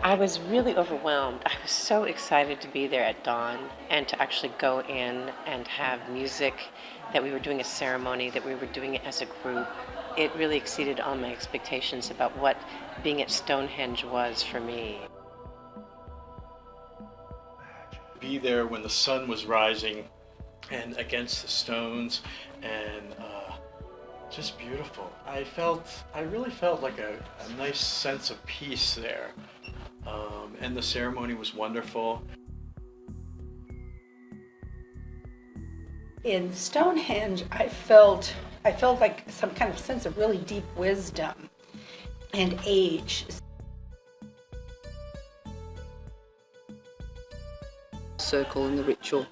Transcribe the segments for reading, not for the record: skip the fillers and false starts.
I was really overwhelmed. I was so excited to be there at dawn and to actually go in and have music, that we were doing a ceremony, that we were doing it as a group. It really exceeded all my expectations about what being at Stonehenge was for me. Be there when the sun was rising and against the stones, and just beautiful. I really felt like a nice sense of peace there. And the ceremony was wonderful. In Stonehenge, I felt like some kind of sense of really deep wisdom and age. Circle and the ritual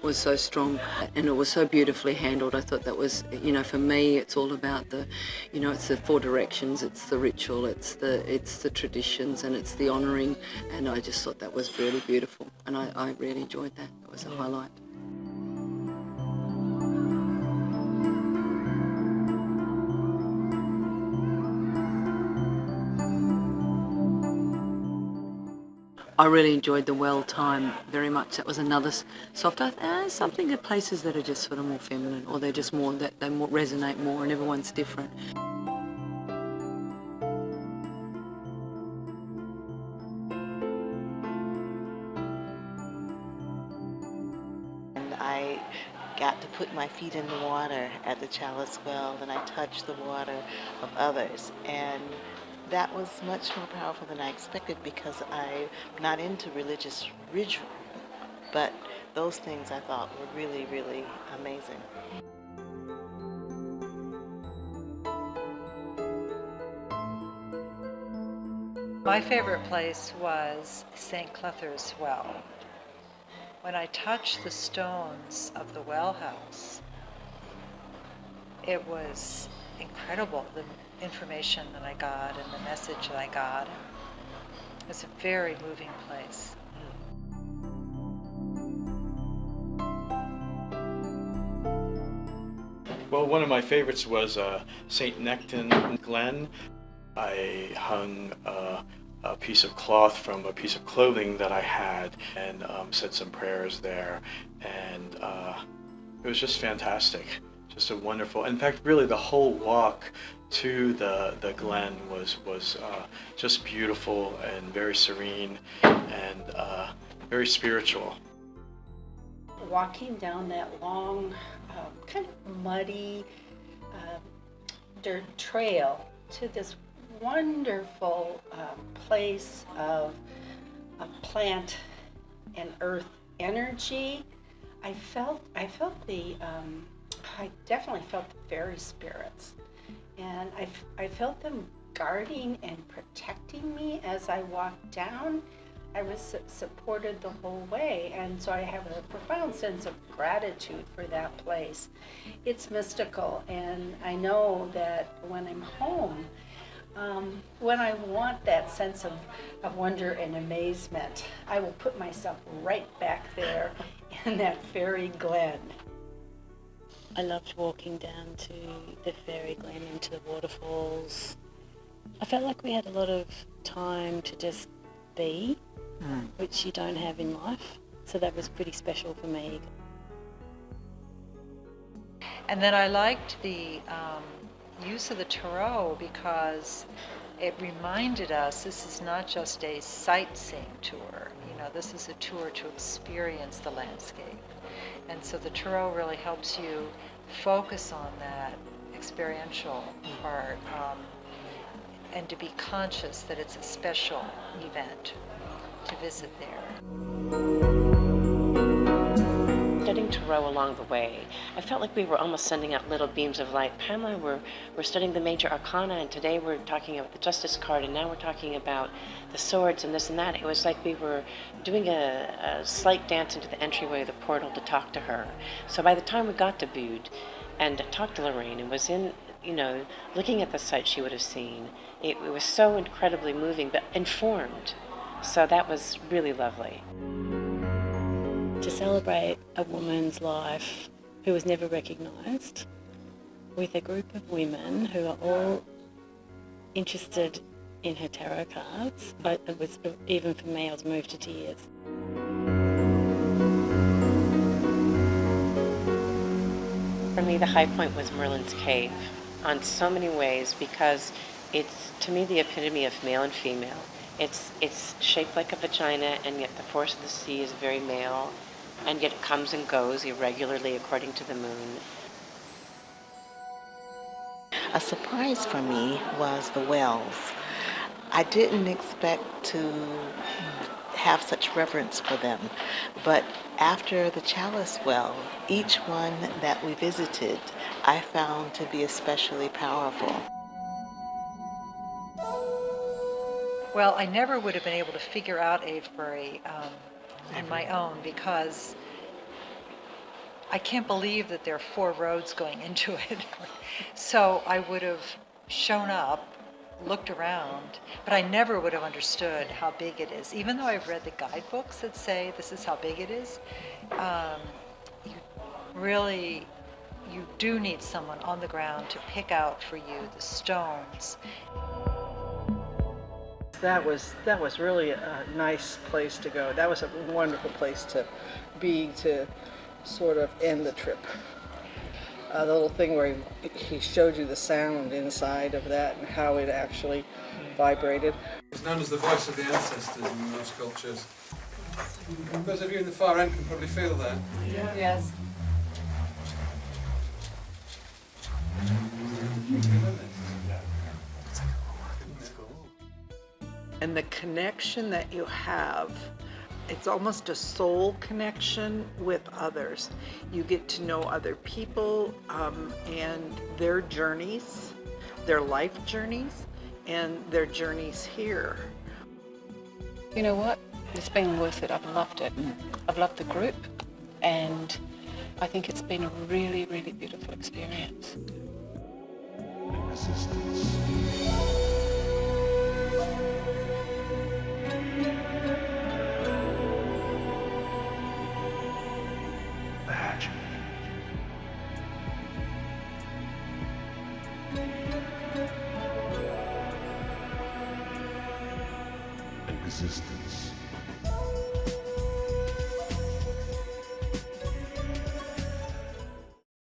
was so strong, and it was so beautifully handled. I thought that was, for me, it's all about it's the four directions, it's the ritual, it's the traditions, and it's the honouring, and I just thought that was really beautiful, and I really enjoyed that. It was a highlight. I really enjoyed the well time very much. That was another softer, something at places that are just sort of more feminine, or they're just more, that they more resonate more, and everyone's different. And I got to put my feet in the water at the Chalice Well, and I touched the water of others. And that was much more powerful than I expected, because I'm not into religious ritual, but those things I thought were really, really amazing. My favorite place was St. Cleather's Well. When I touched the stones of the well house, it was incredible, the information that I got and the message that I got. It was a very moving place. Well, one of my favorites was St. Nectan Glen. I hung a piece of cloth from a piece of clothing that I had, and said some prayers there, and it was just fantastic. Just a wonderful, in fact, really the whole walk to the Glen was just beautiful and very serene and very spiritual. Walking down that long, kind of muddy dirt trail to this wonderful place of plant and earth energy, I definitely felt the fairy spirits, and I felt them guarding and protecting me as I walked down. I was supported the whole way, and so I have a profound sense of gratitude for that place. It's mystical, and I know that when I'm home, when I want that sense of wonder and amazement, I will put myself right back there in that fairy glen. I loved walking down to the fairy glen, into the waterfalls. I felt like we had a lot of time to just be, which you don't have in life. So that was pretty special for me. And then I liked the use of the tarot, because it reminded us this is not just a sightseeing tour. This is a tour to experience the landscape. And so the tarot really helps you focus on that experiential part, and to be conscious that it's a special event to visit there. Studying tarot along the way, I felt like we were almost sending out little beams of light. Pamela, we're studying the major arcana, and today we're talking about the Justice card, and now we're talking about the swords and this and that. It was like we were doing a slight dance into the entryway of the portal to talk to her. So by the time we got to Bude and talked to Lorraine and was in, looking at the sights she would have seen, it was so incredibly moving, but informed. So that was really lovely. To celebrate a woman's life who was never recognised, with a group of women who are all interested in her tarot cards. But it was, even for me, I was moved to tears. For me, the high point was Merlin's cave on so many ways, because it's, to me, the epitome of male and female. It's shaped like a vagina, and yet the force of the sea is very male, and yet it comes and goes irregularly according to the moon. A surprise for me was the wells. I didn't expect to have such reverence for them, but after the Chalice Well, each one that we visited, I found to be especially powerful. Well, I never would have been able to figure out Avebury on my own, because I can't believe that there are 4 roads going into it. So I would have shown up, looked around, but I never would have understood how big it is. Even though I've read the guidebooks that say this is how big it is, you do need someone on the ground to pick out for you the stones. That was really a nice place to go. That was a wonderful place to be, to sort of end the trip. The little thing where he showed you the sound inside of that and how it actually vibrated. It's known as the voice of the ancestors in most cultures. Those of you in the far end can probably feel that. Yeah. Yes. And the connection that you have, it's almost a soul connection with others. You get to know other people and their journeys, their life journeys, and their journeys here. You know what? It's been worth it. I've loved it. I've loved the group, and I think it's been a really, really beautiful experience. Existence.